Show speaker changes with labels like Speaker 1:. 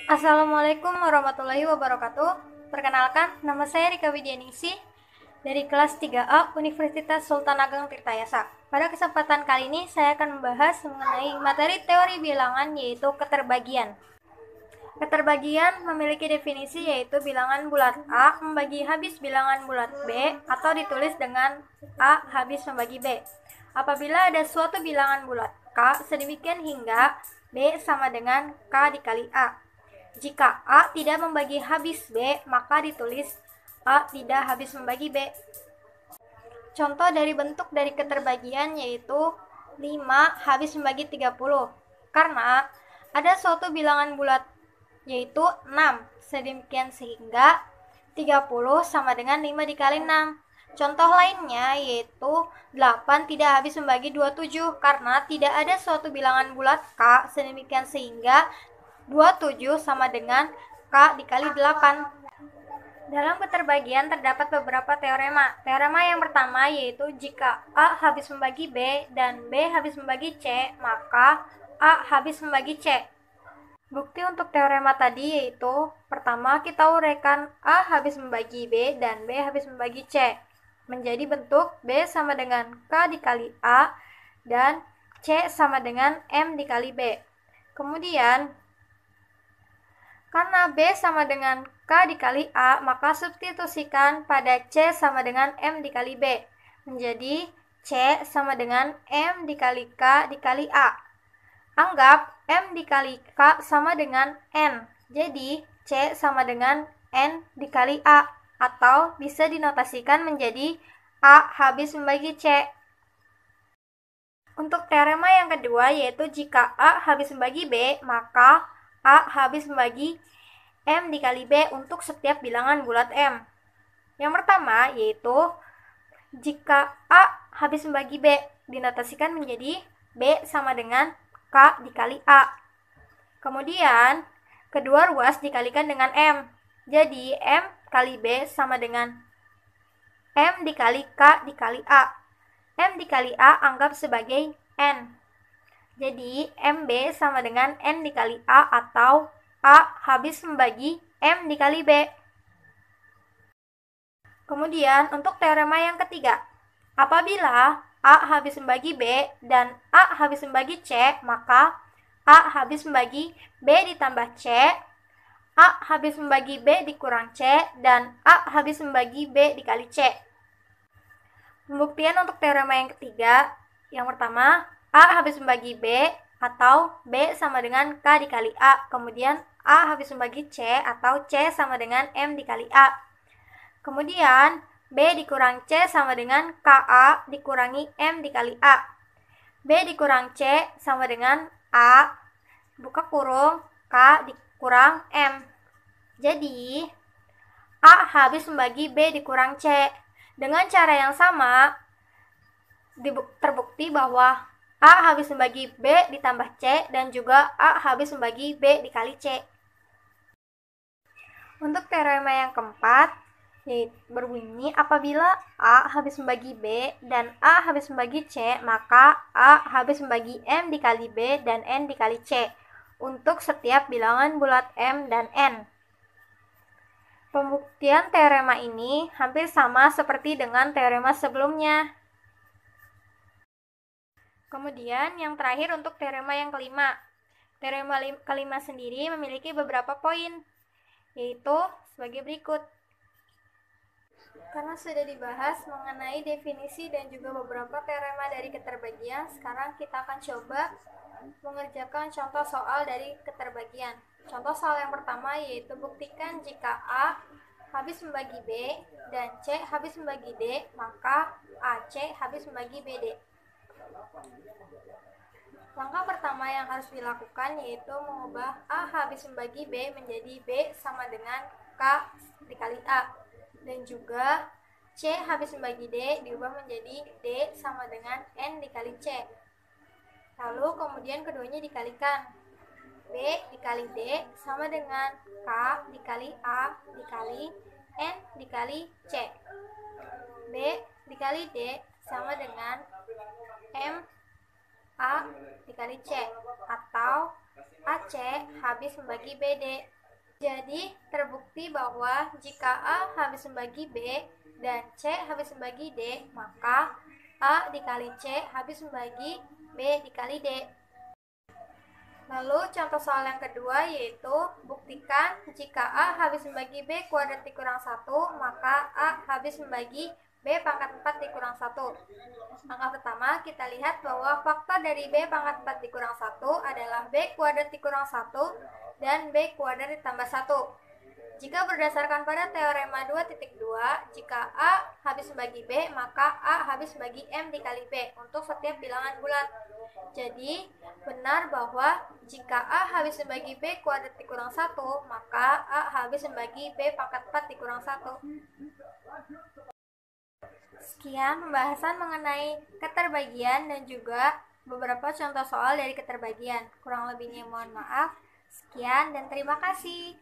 Speaker 1: Assalamualaikum warahmatullahi wabarakatuh. Perkenalkan, nama saya Rika Widyaningsi dari kelas 3A Universitas Sultan Ageng Tirtayasa. Pada kesempatan kali ini saya akan membahas mengenai materi teori bilangan, yaitu keterbagian. Keterbagian memiliki definisi, yaitu bilangan bulat A membagi habis bilangan bulat B atau ditulis dengan A habis membagi B. Apabila ada suatu bilangan bulat K sedemikian hingga B sama dengan K dikali A. Jika A tidak membagi habis B, maka ditulis A tidak habis membagi B. Contoh dari bentuk dari keterbagian yaitu 5 habis membagi 30. Karena ada suatu bilangan bulat yaitu 6, sedemikian sehingga 30 sama dengan 5 dikali 6. Contoh lainnya yaitu 8 tidak habis membagi 27 karena tidak ada suatu bilangan bulat K sedemikian sehingga 27 sama dengan K dikali 8. Dalam keterbagian terdapat beberapa teorema. Teorema yang pertama yaitu jika A habis membagi B dan B habis membagi C, maka A habis membagi C. Bukti untuk teorema tadi yaitu pertama kita uraikan A habis membagi B dan B habis membagi C menjadi bentuk B sama dengan K dikali A dan C sama dengan M dikali B. Kemudian karena B sama dengan K dikali A, maka substitusikan pada C sama dengan M dikali B. Menjadi C sama dengan M dikali K dikali A. Anggap M dikali K sama dengan N. Jadi C sama dengan N dikali A. Atau bisa dinotasikan menjadi A habis membagi C. Untuk teorema yang kedua yaitu jika A habis membagi B, maka A habis membagi M dikali B untuk setiap bilangan bulat M. Yang pertama yaitu jika A habis membagi B, dinotasikan menjadi B sama dengan K dikali A. Kemudian kedua ruas dikalikan dengan M. Jadi M kali B sama dengan M dikali K dikali A. M dikali A anggap sebagai N. Jadi MB sama dengan N dikali A atau A habis membagi M dikali B. Kemudian untuk teorema yang ketiga, apabila A habis membagi B dan A habis membagi C, maka A habis membagi B ditambah C, A habis membagi B dikurang C, dan A habis membagi B dikali C. Pembuktian untuk teorema yang ketiga, yang pertama, A habis membagi B atau B sama dengan K dikali A. Kemudian A habis membagi C atau C sama dengan M dikali A. Kemudian B dikurang C sama dengan KA dikurangi M dikali A. B dikurang C sama dengan A, buka kurung, K dikurang M. Jadi A habis membagi B dikurang C. Dengan cara yang sama, terbukti bahwa A habis membagi B ditambah C dan juga A habis membagi B dikali C. Untuk teorema yang keempat, berbunyi apabila A habis membagi B dan A habis membagi C, maka A habis membagi M dikali B dan N dikali C untuk setiap bilangan bulat M dan N. Pembuktian teorema ini hampir sama seperti dengan teorema sebelumnya. Kemudian yang terakhir untuk teorema yang kelima. Teorema kelima sendiri memiliki beberapa poin, yaitu sebagai berikut. Karena sudah dibahas mengenai definisi dan juga beberapa teorema dari keterbagian, sekarang kita akan coba mengerjakan contoh soal dari keterbagian. Contoh soal yang pertama yaitu buktikan jika A habis membagi B dan C habis membagi D, maka AC habis membagi BD. Langkah pertama yang harus dilakukan yaitu mengubah A habis membagi B menjadi B sama dengan K dikali A. Dan juga C habis membagi D diubah menjadi D sama dengan N dikali C. Lalu kemudian keduanya dikalikan. B dikali D sama dengan K dikali A dikali N dikali C. B dikali D sama dengan M A dikali C atau AC habis membagi BD. Jadi, terbukti bahwa jika A habis membagi B dan C habis membagi D, maka A dikali C habis membagi B dikali D. Lalu contoh soal yang kedua yaitu buktikan jika A habis membagi B kuadrat dikurang 1, maka A habis membagi B pangkat 4 dikurang 1. Langkah pertama kita lihat bahwa faktor dari B pangkat 4 dikurang 1 adalah B kuadrat dikurang 1 dan B kuadrat ditambah 1. Jika berdasarkan pada teorema 2.2, jika A habis membagi B, maka A habis membagi M dikali B untuk setiap bilangan bulat. Jadi, benar bahwa jika A habis membagi B kuadrat dikurang 1, maka A habis membagi B pangkat 4 dikurang 1. Sekian pembahasan mengenai keterbagian dan juga beberapa contoh soal dari keterbagian. Kurang lebihnya mohon maaf. Sekian dan terima kasih.